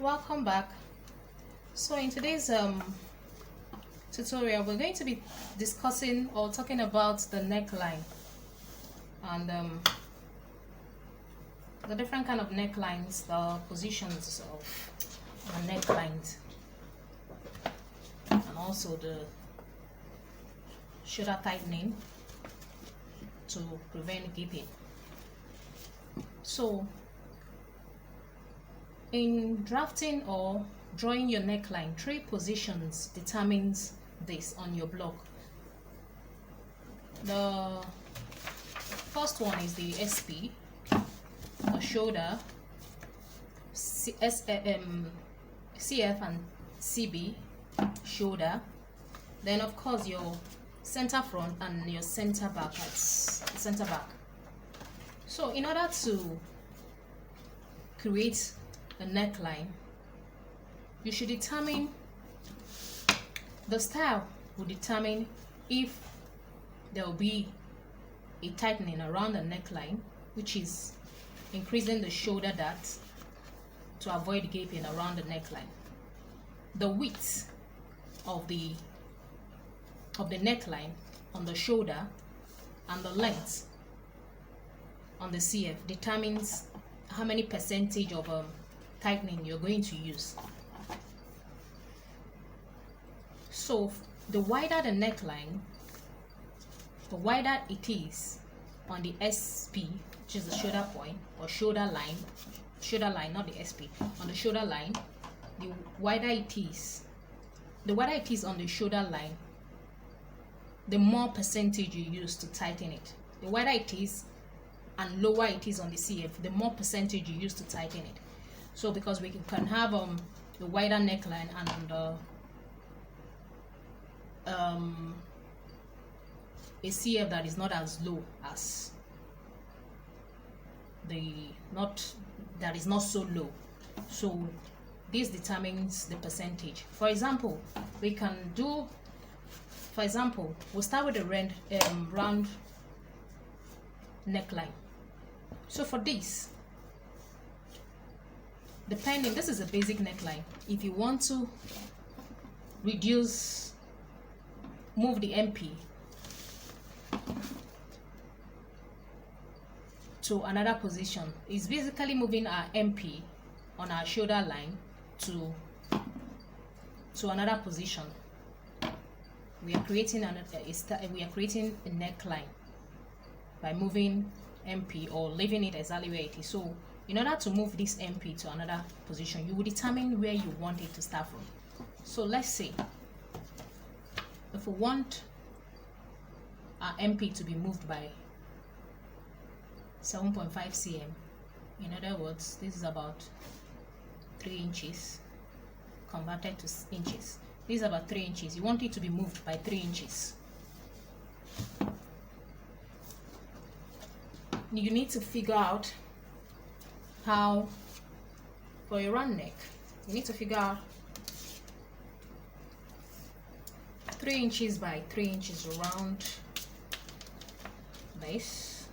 Welcome back. So in today's tutorial, we're going to be discussing or talking about the neckline and the different kind of necklines, the positions of the necklines, and also the shoulder tightening to prevent gaping. So in drafting or drawing your neckline, 3 positions determines this on your block. The first one is the SP, the shoulder, CF and CB, shoulder. Then of course your center front and your center back, center back. So in order to create a neckline, you should determine the style will determine if there will be a tightening around the neckline, which is increasing the shoulder dart to avoid gaping around the neckline. The width of the neckline on the shoulder and the length on the CF determines how many percentage of tightening you're going to use. So the wider the neckline, the wider it is on the SP, which is the shoulder point or shoulder line, not the SP, on the shoulder line, the wider it is on the shoulder line, the more percentage you use to tighten it. The wider it is and lower it is on the CF, the more percentage you use to tighten it. So because we can have the wider neckline and a CF that is not as low as that is not so low. So this determines the percentage. For example, we'll start with a round neckline. So for this, this is a basic neckline. If you want to move the MP to another position, it's basically moving our MP on our shoulder line to another position. We are creating a neckline by moving MP or leaving it exactly where it is. So in order to move this MP to another position, you will determine where you want it to start from. So let's say if we want our MP to be moved by 7.5 cm, in other words, this is about 3 inches converted to inches. This is about 3 inches. You want it to be moved by 3 inches. You need to figure out how, for a round neck, you need to figure out 3 inches by 3 inches around this.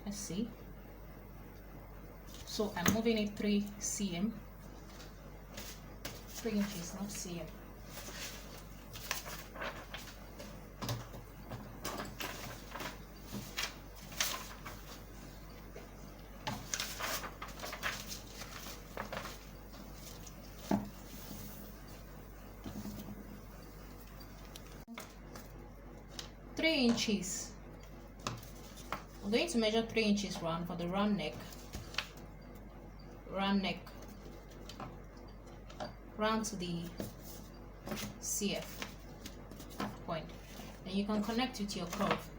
Let's see. So I'm moving it 3 cm. 3 inches, not cm. Inches. I'm going to measure 3 inches round for the round neck, round to the CF point, and you can connect with your curve.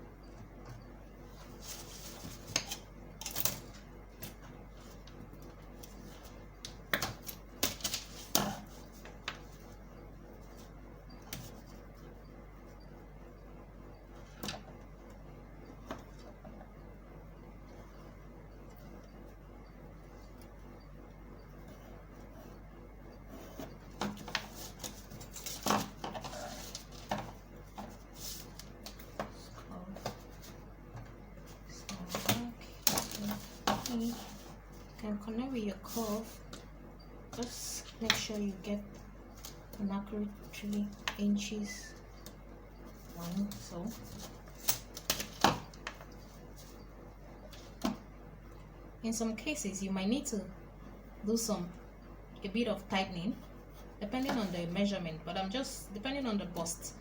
can connect with your curve. Just make sure you get an accurate 3 inches one. So in some cases you might need to do a bit of tightening depending on the measurement, but I'm just depending on the bust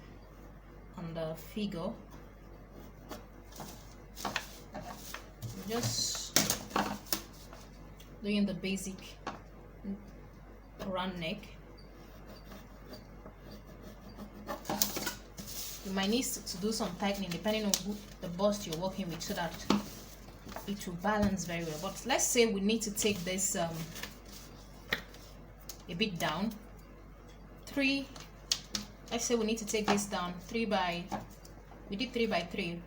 and the figure. I'm just doing the basic round neck. You might need to do some tightening depending on the bust you're working with so that it will balance very well. But let's say we need to take this a bit down. Let's say we need to take this down we did 3 by 3.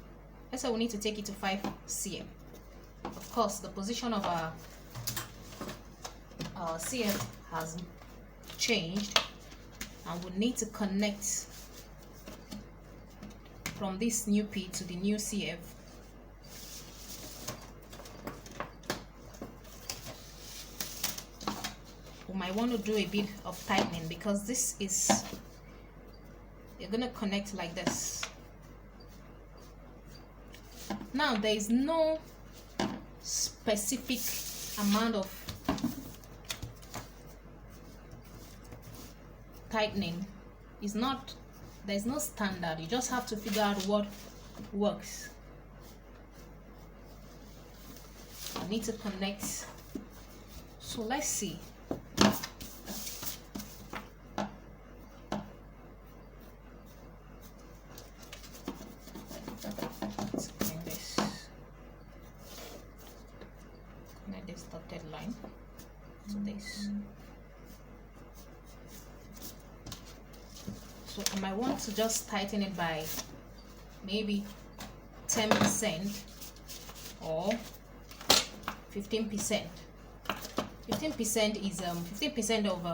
Let's say we need to take it to 5 cm. Of course, the position of our CF has changed, and we need to connect from this new P to the new CF. We might want to do a bit of tightening because this is, you're gonna connect like this. Now there is no specific amount of tightening. There's no standard. You just have to figure out what works. I need to connect. So let's see. Let's connect this dotted line to this. So I might want to just tighten it by maybe 10% or 15%. 15% is 15% of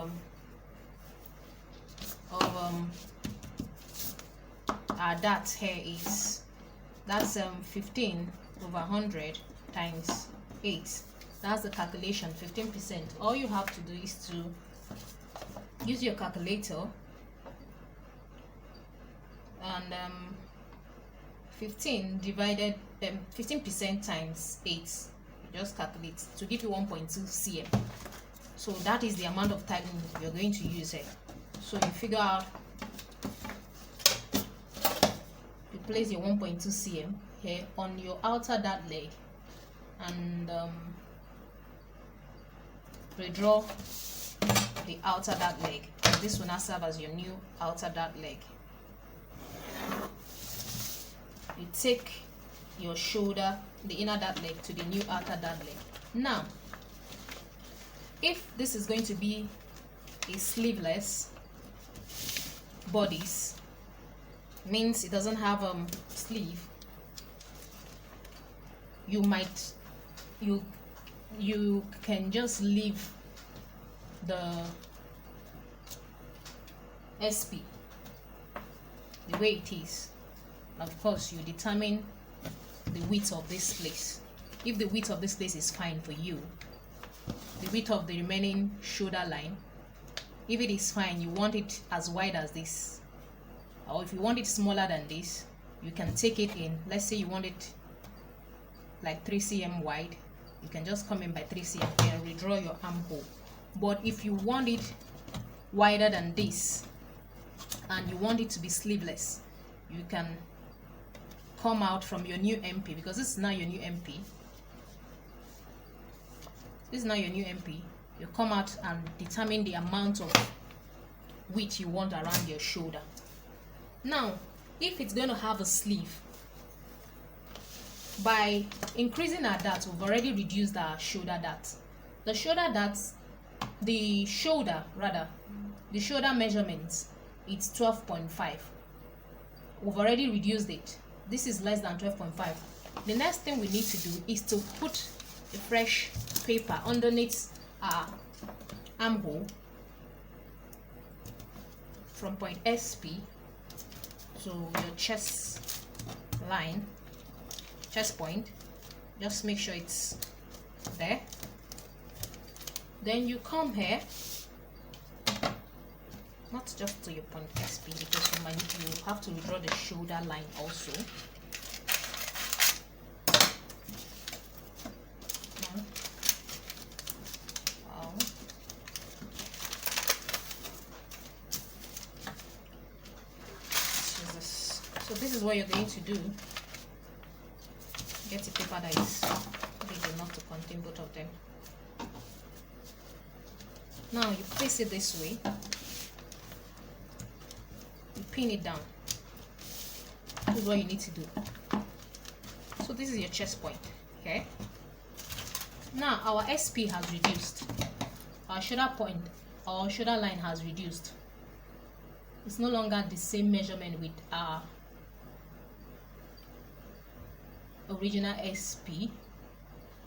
our dart here is, that's 15 over 100 times 8. That's the calculation, 15%. All you have to do is to use your calculator and 15% times 8, you just calculate to give you 1.2 cm. So that is the amount of tightening you're going to use here. So you figure out, you place your 1.2 cm here on your outer dart leg and redraw the outer dart leg. This will now serve as your new outer dart leg. You take your shoulder, the inner dart leg, to the new outer dart leg. Now, if this is going to be a sleeveless bodice, means it doesn't have sleeve, you can just leave the SP the way it is. Of course, you determine the width of this place. If the width of this place is fine for you, the width of the remaining shoulder line, if it is fine, you want it as wide as this, or if you want it smaller than this, you can take it in. Let's say you want it like 3 cm wide, you can just come in by 3 cm and redraw your armhole. But if you want it wider than this and you want it to be sleeveless, you can come out from your new MP, because this is now your new MP. This is now your new MP. You come out and determine the amount of width you want around your shoulder. Now, if it's going to have a sleeve, by increasing our dart, we've already reduced our shoulder dart. The shoulder measurements, it's 12.5. We've already reduced it. This is less than 12.5. The next thing we need to do is to put a fresh paper underneath our armhole from point SP to your chest point. Just make sure it's there. Then you come here, not just to your point SP, because you have to draw the shoulder line also. So this is what you're going to do. Get a paper that is big enough to contain both of them. Now you place it this way. You pin it down. This is what you need to do. So this is your chest point. Okay. Now our SP has reduced. Our shoulder point, our shoulder line has reduced. It's no longer the same measurement with our original SP.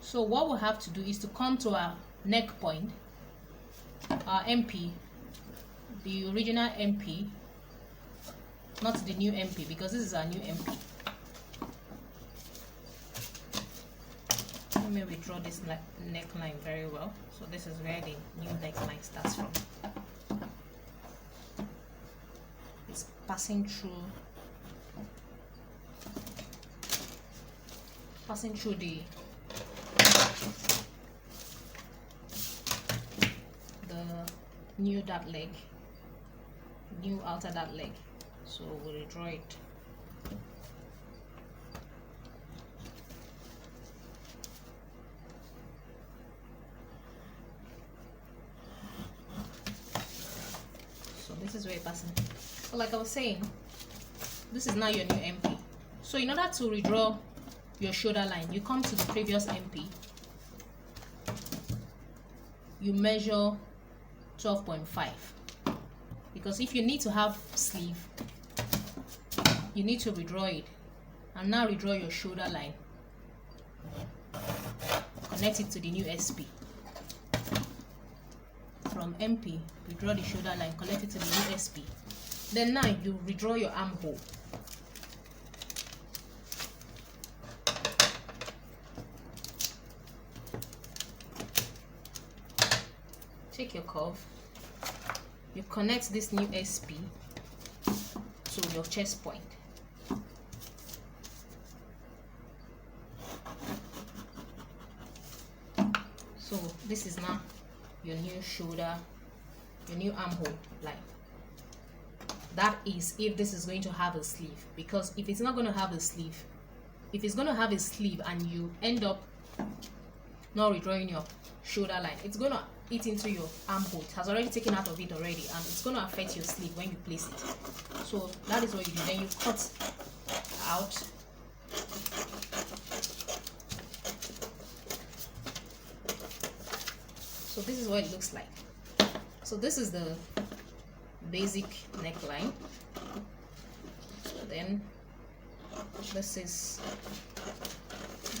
So what we'll have to do is to come to our neck point, our MP, the original MP, not the new MP, because this is our new MP. Let me redraw this neckline very well. So this is where the new neckline starts from. It's passing through the new dart leg, new outer dart leg. So we'll redraw it. So this is where it passes. So like I was saying, this is now your new MP. So in order to redraw your shoulder line, you come to the previous MP, you measure 12.5, because if you need to have sleeve, you need to redraw it. And now redraw your shoulder line, connect it to the new SP. From MP, redraw the shoulder line, connect it to the new SP. Then now you redraw your armhole. Take your curve, you connect this new SP to your chest point. So this is now your new shoulder, your new armhole line. That is if this is going to have a sleeve, because if it's not going to have a sleeve, if it's going to have a sleeve and you end up not redrawing your shoulder line, it's going to eat into your armhole. It has already taken out of it already, and it's going to affect your sleeve when you place it. So that is what you do. Then you cut out. So this is what it looks like. So this is the basic neckline. Then this is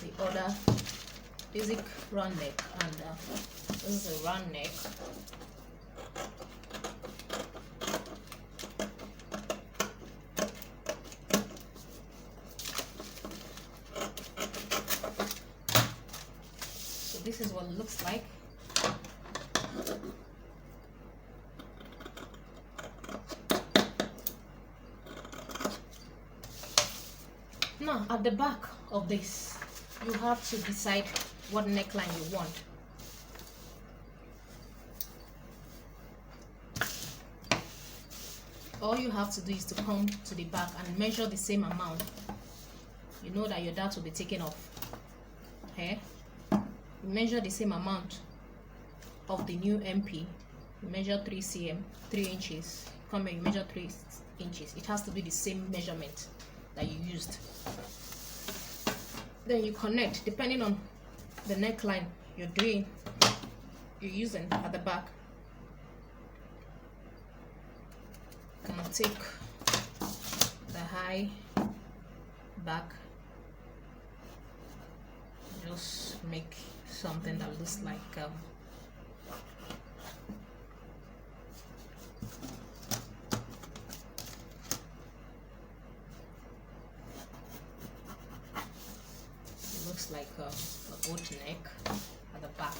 the other basic round neck, and this is a round neck. So this is what it looks like. Now at the back of this, you have to decide what neckline you want. All you have to do is to come to the back and measure the same amount. You know that your dart will be taken off. Okay? You measure the same amount of the new MP. You measure 3 cm, 3 inches. Come here, you measure 3 inches. It has to be the same measurement that you used. Then you connect depending on the neckline you're using at the back. You can take the high back, just make something that looks like a boat neck at the back.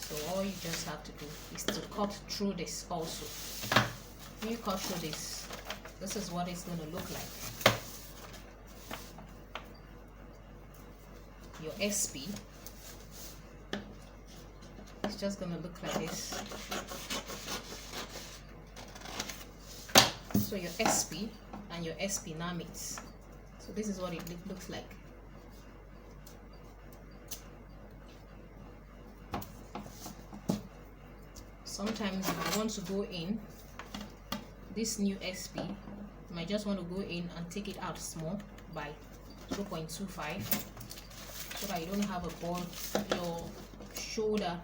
So all you just have to do is to cut through this also. When you cut through this, this is what it's going to look like. Your SP, it's just going to look like this. So your SP and your SP now meets. So this is what it looks like. Sometimes if you want to go in this new SP, you might just want to go in and take it out small by 0.25 so that you don't have a ball. Your shoulder,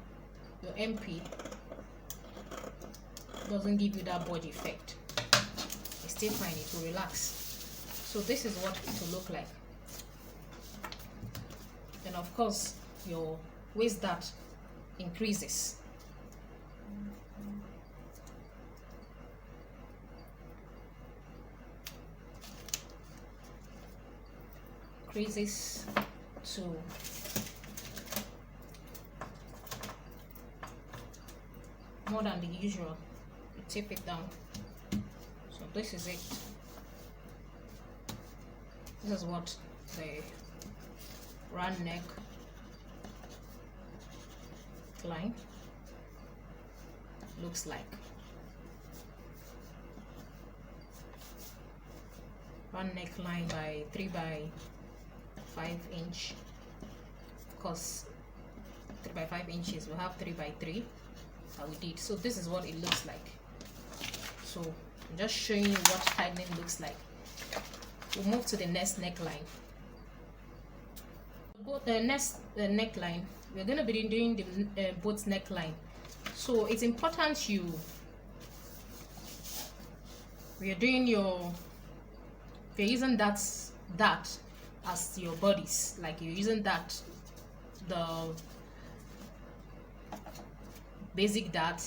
your MP doesn't give you that body effect. It's still fine, it will relax. So this is what it will look like. And of course your waist dart increases. Increases to more than the usual. You tip it down. So this is it. This is what the round neck line looks like. Round neckline by 3 by 5 inch. Of course, 3 by 5 inches. We have 3 by 3 that we did. So this is what it looks like. So I'm just showing you what tightening looks like. We'll move to the next neckline. The next neckline, we're going to be doing the both neckline. So it's important you're using that as your bodies, like you're using that, the basic dart,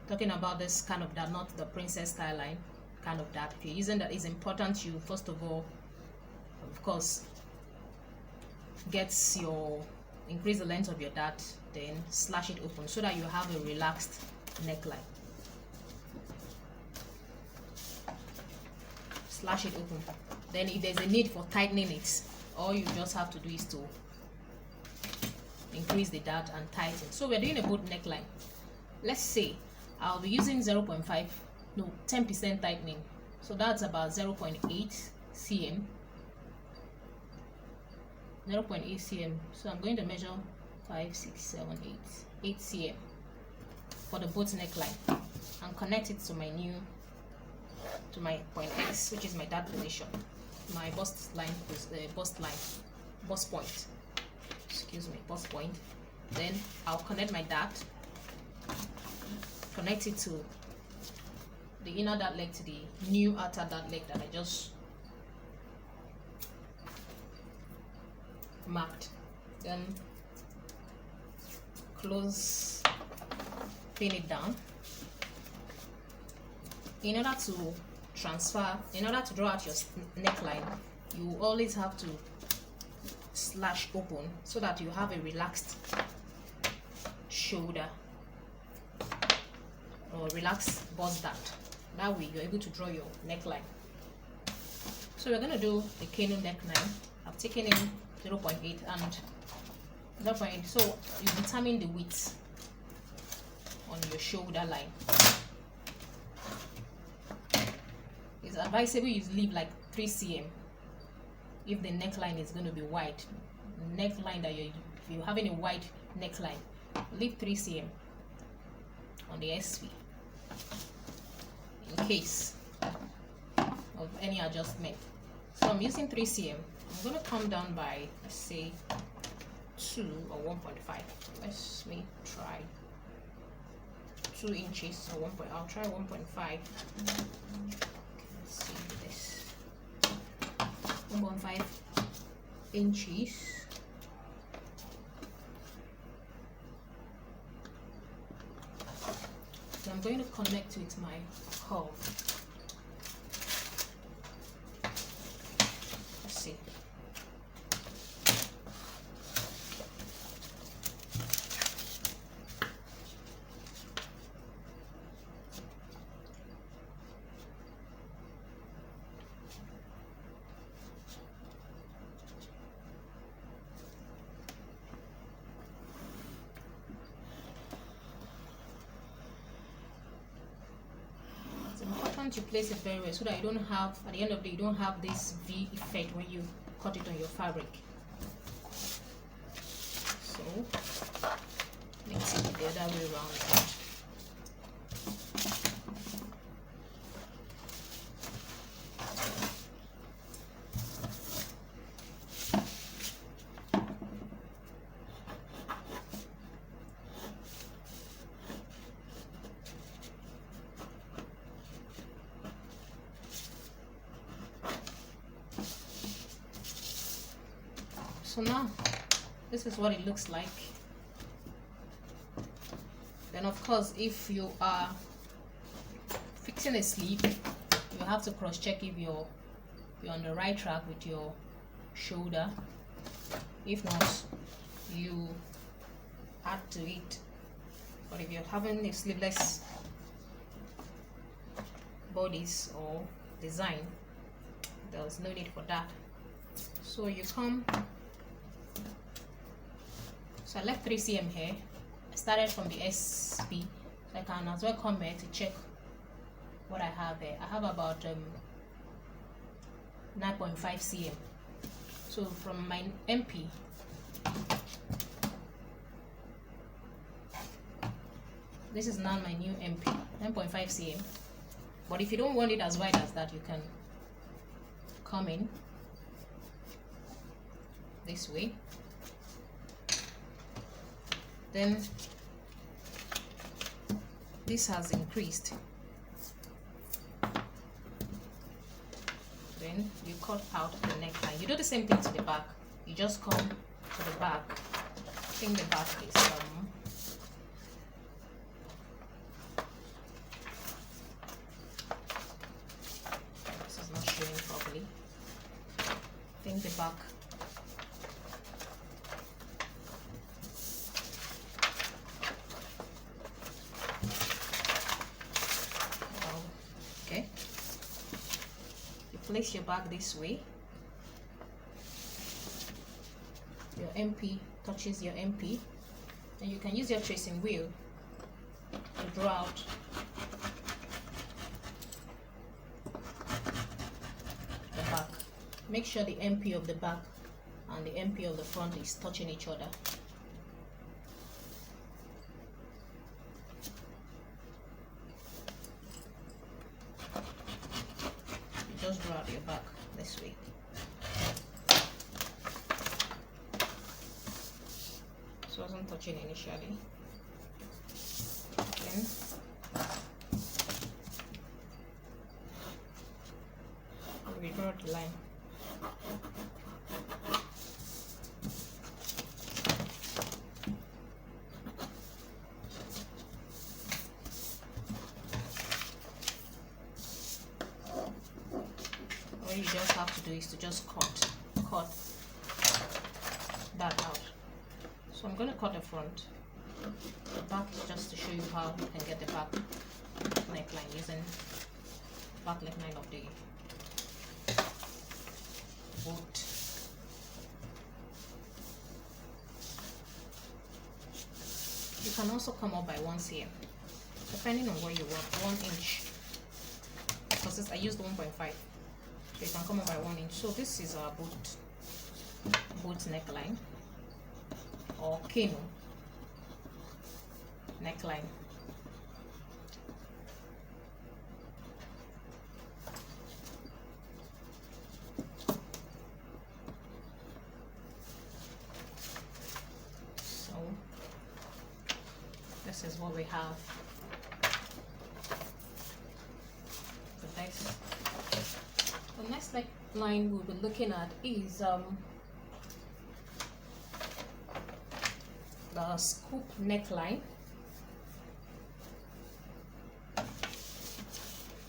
talking about this kind of dart, not the princess style line kind of dart. If you're using that, it's important you first of all, of course, increase the length of your dart, then slash it open so that you have a relaxed neckline. Slash it open. Then if there's a need for tightening it, all you just have to do is to increase the dart and tighten. So we're doing a boat neckline. Let's say I'll be using 10% tightening. So that's about 0.8 cm. 0.8 cm. So I'm going to measure 5, 6, 7, 8 cm for the boat neckline and connect it to my point X, which is my dart position, my bust line, bust point. Excuse me, bust point. Then I'll connect my dart, connect it to the inner dart leg, to the new outer dart leg that I just marked. Then pin it down. In order to draw out your neckline, you always have to slash open so that you have a relaxed shoulder or relaxed bust dart. That way you're able to draw your neckline. So we're going to do the canoe neckline. I've taken in 0.8 and 0.8. So you determine the width on your shoulder line. It's advisable you leave like 3 cm if the neckline is going to be wide. Neckline if you're having a wide neckline, leave 3 cm on the SP in case of any adjustment. So I'm using 3 cm. I'm going to come down by, let's say, 2 or 1.5. Let's try 2 inches or 1. I'll try 1.5. Let's see this. 1.5 inches. So I'm going to connect with my curve. Let's see. want to place it very well so that you don't have, at the end of the day, you don't have this V effect when you cut it on your fabric. So let's take it the other way around. So now this is what it looks like. Then of course, if you are fixing a sleeve, you have to cross check if you're on the right track with your shoulder. If not, you add to it. But if you're having a sleeveless bodies or design, there's no need for that. So you come. So I left 3 cm here. I started from the SP, so I can as well come here to check what I have here. I have about 9.5 cm. So from my MP, this is now my new MP, 9.5 cm. But if you don't want it as wide as that, you can come in this way. Then this has increased. Then you cut out the neckline. You do the same thing to the back. You just come to the back. I think the back is this is not showing properly. I think the back. Place your back this way. Your MP touches your MP, and you can use your tracing wheel to draw out the back. Make sure the MP of the back and the MP of the front is touching each other. Just draw out your back this way. So I wasn't touching initially. Then we draw the line. What you just have to do is to just cut that out. So I'm going to cut the front. The back is just to show you how you can get the back neckline using back neckline of the boot. You can also come up by 1 cm, depending on what you want. 1 inch, because I used 1.5. You can come up by 1 inch. So this is our boot neckline or canoe neckline. So this is what we have. The next neckline we'll be looking at is the scoop neckline.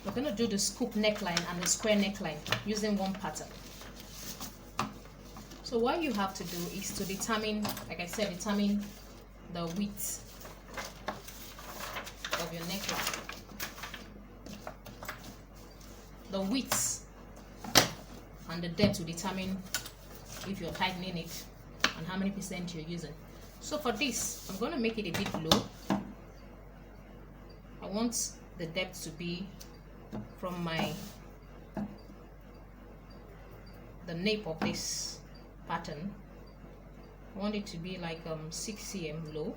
We're going to do the scoop neckline and the square neckline using one pattern. So what you have to do is to determine, like I said, determine the width of your neckline. The width and the depth will determine if you're tightening it and how many percent you're using. So for this, I'm going to make it a bit low. I want the depth to be from the nape of this pattern. I want it to be like 6 cm low.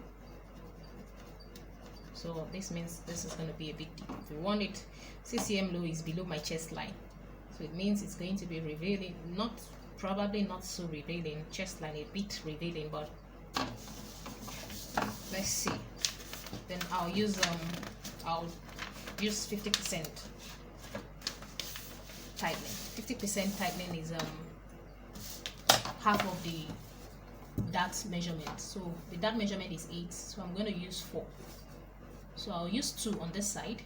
So this means this is going to be a bit deep. If we want it 6 cm low is below my chest line, so it means it's going to be revealing, probably not so revealing, chest line a bit revealing, but let's see. Then I'll use 50% tightening. 50% tightening is half of the dart measurement. So the dart measurement is 8, so I'm going to use 4. So I'll use 2 on this side.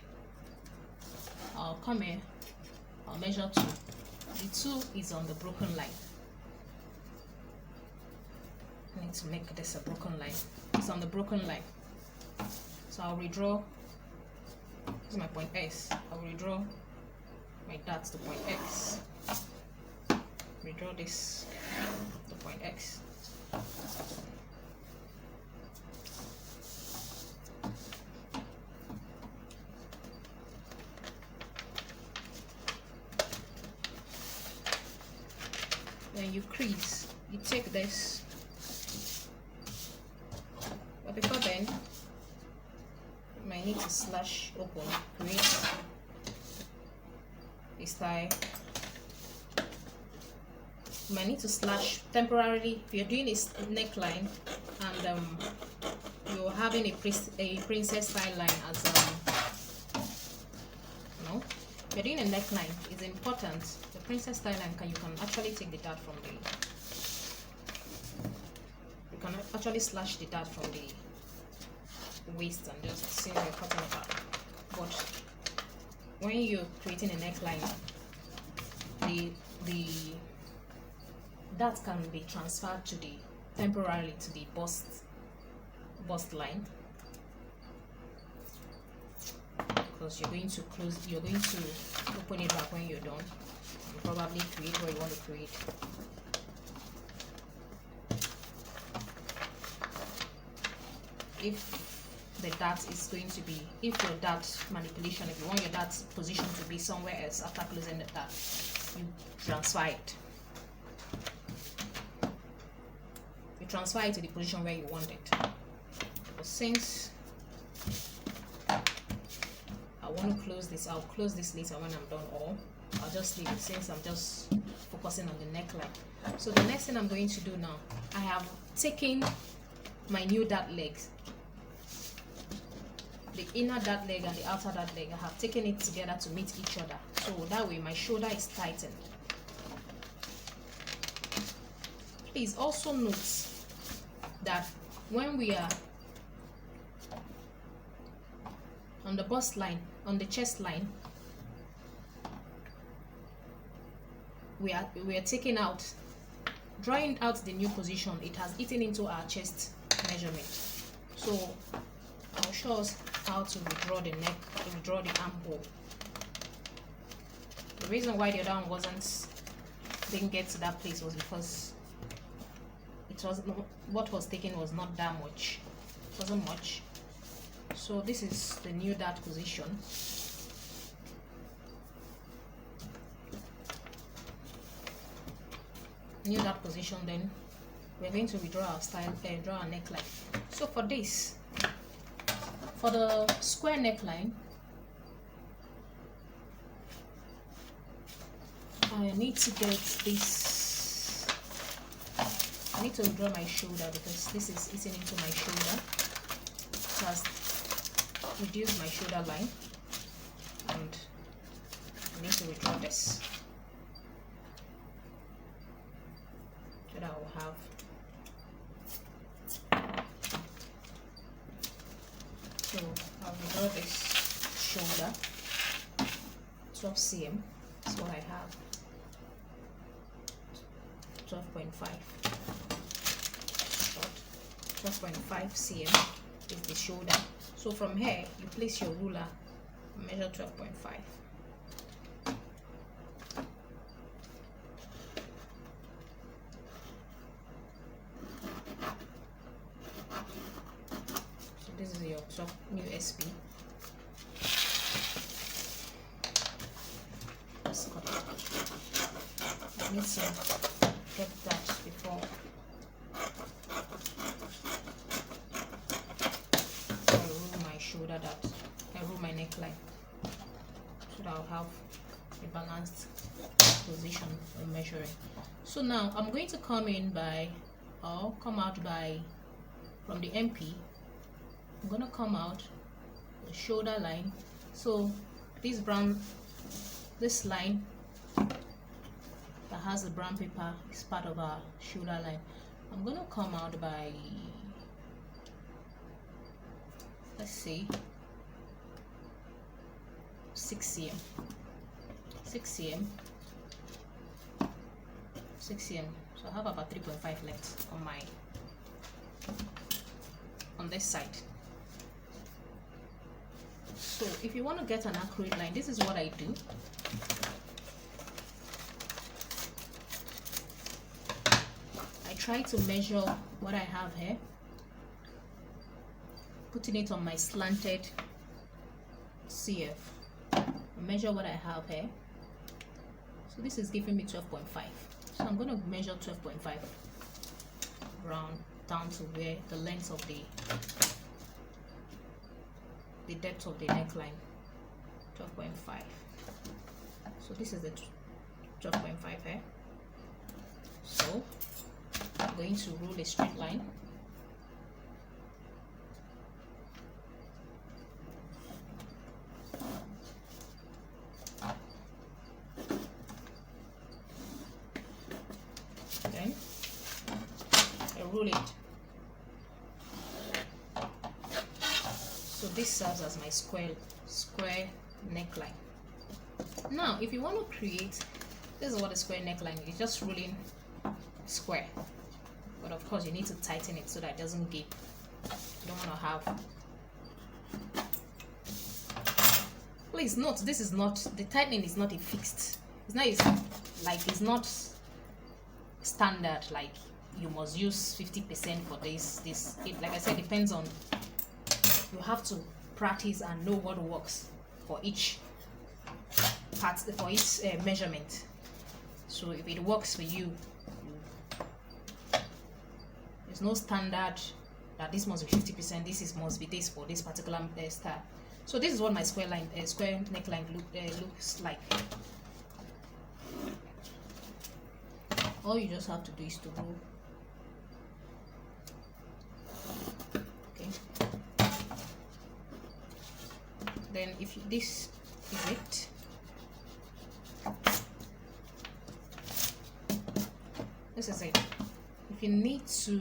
I'll come here, I'll measure 2. The 2 is on the broken line. I need to make this a broken line. It's on the broken line. So I'll redraw. This is my point S. I'll redraw my darts to point X. Redraw this to point X. Then you crease. You take this. But before then, you might need to slash open, create a style. You might need to slash temporarily if you're doing a neckline and you're having a princess style line as if you're doing a neckline, it's important. The princess style line you can actually take the dart from the. You can actually slash the dart from the waist and just seam your cutting it out. But when you're creating a neckline, the dart can be transferred to the temporarily to the bust line, because you're going to open it back when you're done and probably create what you want to create. If the dart is going to be, if your dart manipulation, if you want your dart position to be somewhere else after closing the dart, you transfer it. You transfer it to the position where you want it. But since I want to close this, I'll close this later when I'm done, or I'll just leave it since I'm just focusing on the neckline. So the next thing I'm going to do now, I have taken my new dart legs, the inner dart leg and the outer dart leg. I have taken it together to meet each other, so that way my shoulder is tightened. Please also note that when we are on the bust line, on the chest line, we are taking out, drawing out the new position. It has eaten into our chest measurement. So I'll show us how to redraw the neck, redraw the armhole. The reason why the other one didn't get to that place was because what was taken was not that much. It wasn't much. So this is the new dart position. New dart position. Then we're going to redraw our style, draw our neckline. So for this, for the square neckline, I need to get this. I need to redraw my shoulder because this is eating into my shoulder. It has reduced my shoulder line, and I need to redraw this so that I will have. So I'll redraw this shoulder, 12 cm. That's what I have. 12.5 short, 12.5 cm is the shoulder. So from here you place your ruler and measure 12.5. So this is your top new SP. need to get that before I roll my shoulder, that I roll my neckline, so that I'll have a balanced position when measuring. So now I'm going to come in by, or come out by, from the MP. I'm going to come out the shoulder line. So this line that has the brown paper is part of our shoulder line. I'm going to come out by, let's say, 6 cm. 6 cm. 6 cm. So I have about 3.5 length on this side. So if you want to get an accurate line, this is what I do. I try to measure what I have here, putting it on my slanted CF. Measure what I have here. So this is giving me 12.5. So I'm going to measure 12.5 round down to where the length of the depth of the neckline, 12.5. So this is the 12.5 here. So I'm going to roll a straight line. Then I roll it. So this serves as my square neckline. Now if you want to create, this is what a square neckline is, just rolling square, but of course you need to tighten it so that it doesn't gape. You don't want to have, please note, this is not, the tightening is not a fixed, it's not it's not standard, like you must use 50% for this. It, like I said, depends on, you have to practice and know what works for each part, for each measurement. So if it works for you, there's no standard that this must be 50%, must be this for this particular style. So this is what my square neckline looks like. All you just have to do is to roll. Okay. Then if you, this is it. This is it. If you need to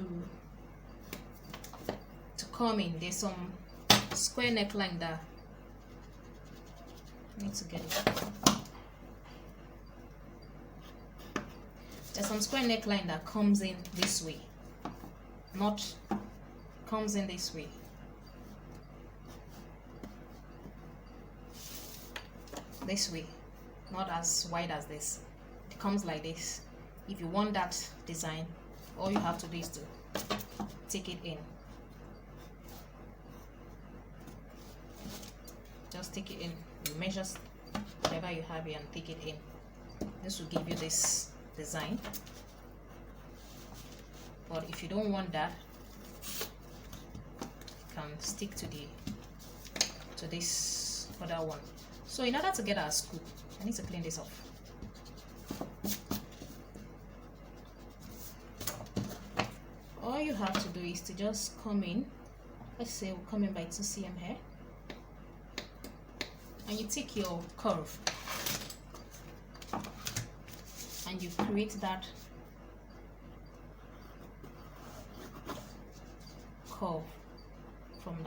come in, there's some square neckline that I need to get it. There's some square neckline that comes in this way, comes in this way. This way, not as wide as this. It comes like this. If you want that design, all you have to do is to take it in. Just take it in. You measure whatever you have here and take it in. This will give you this design. But if you don't want that, you can stick to this other one. So in order to get our scoop, I need to clean this off. All you have to do is to just come in. Let's say we'll come in by 2 cm here, and you take your curve and you create that curve from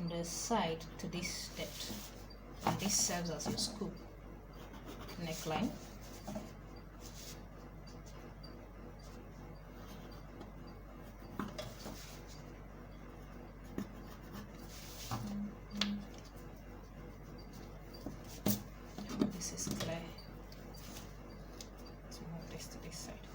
the side to this depth, and this serves as your scoop neckline. This is clear. Let's move this to this side.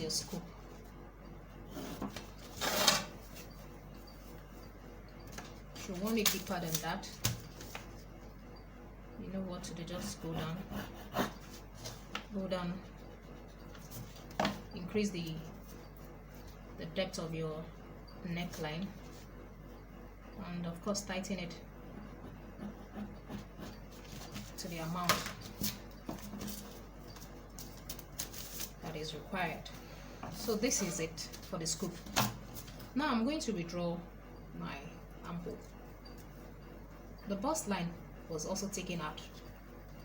your scoop. If you want it deeper than that, you know what to do. Just go down, increase the depth of your neckline, and of course tighten it to the amount that is required. So this is it for the scoop. Now I'm going to withdraw my armhole. The bust line was also taken out.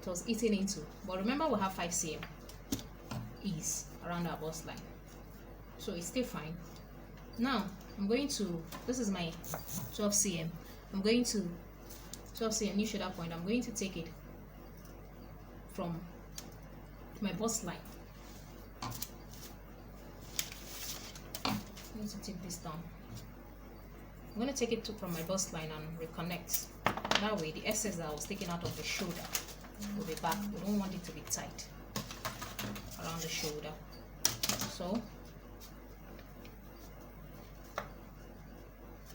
It was eaten into, but remember we have 5 cm ease around our bust line, so it's still fine. Now I'm going to, this is my 12 cm. I'm going to 12 cm new shoulder point. I'm going to take it from my bust line. I need to take this down. I'm going to take it from my bust line and reconnect. That way the excess that was taken out of the shoulder will be back. We don't want it to be tight around the shoulder. So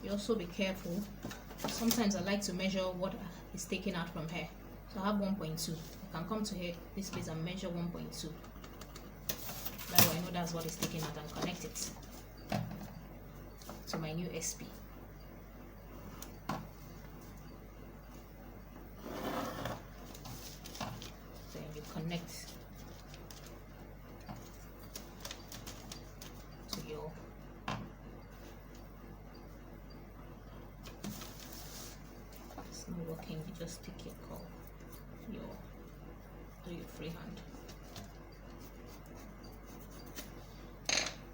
you also be careful. Sometimes I like to measure what is taken out from here. So I have 1.2. I can come to here, this place, and measure 1.2. That way I know that's what is taken out and connect it to my new SP. Then you connect to your it's not working, you just take your call, do your freehand.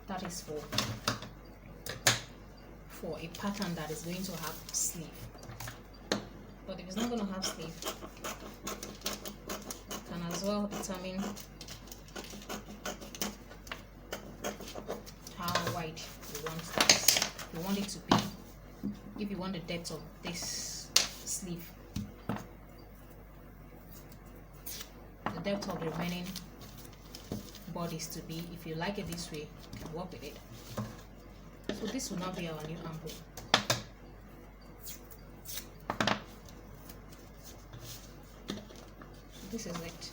That is for a pattern that is going to have sleeve. But if it's not going to have sleeve, you can as well determine how wide you want this. You want it to be, if you want the depth of this sleeve, the depth of the remaining bodies to be, if you like it this way, you can work with it. So this will now be our new armhole. So this is it.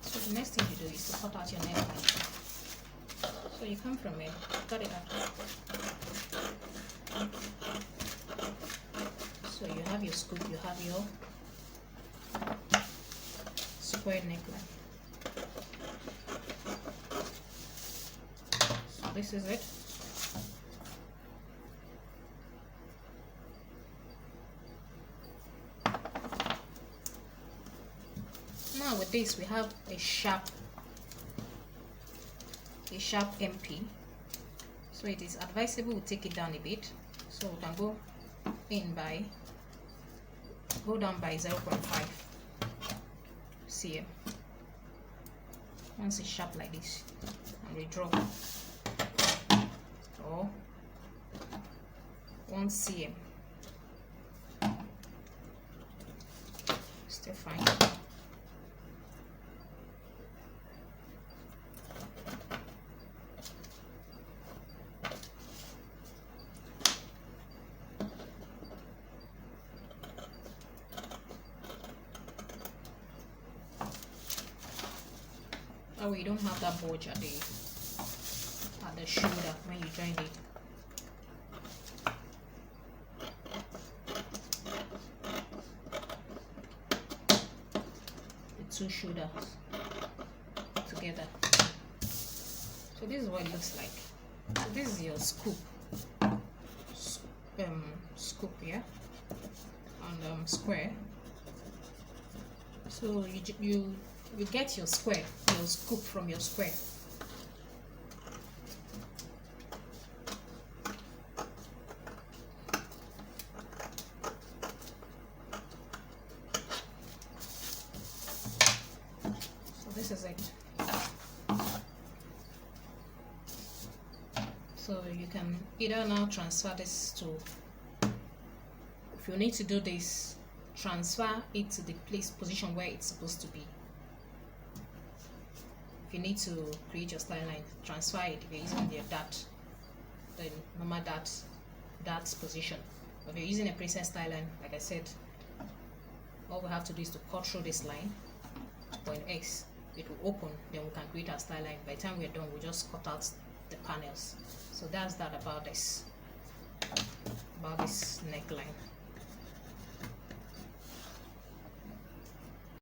So the next thing you do is to cut out your neckline. So you come from here, cut it out. So you have your scoop, you have your square neckline. So this is it. Now with this we have a sharp MP. So it is advisable we take it down a bit. So we can go down by 0.5 cm. Once it's sharp like this, and redraw, or 1 cm, still fine. That way you don't have that bulge at the shoulder when you join the two shoulders together. So this is what it looks like. So this is your scoop, yeah, and square. So you get your square, your scoop from your square. So this is it. So you can either now transfer this to, if you need to do this, transfer it to the position where it's supposed to be. If you need to create your style line, transfer it. If you're using the normal dart position. If you're using a preset style line, like I said, all we have to do is to cut through this line. Point X, it will open, then we can create our style line. By the time we're done, we'll just cut out the panels. So that's that about this neckline.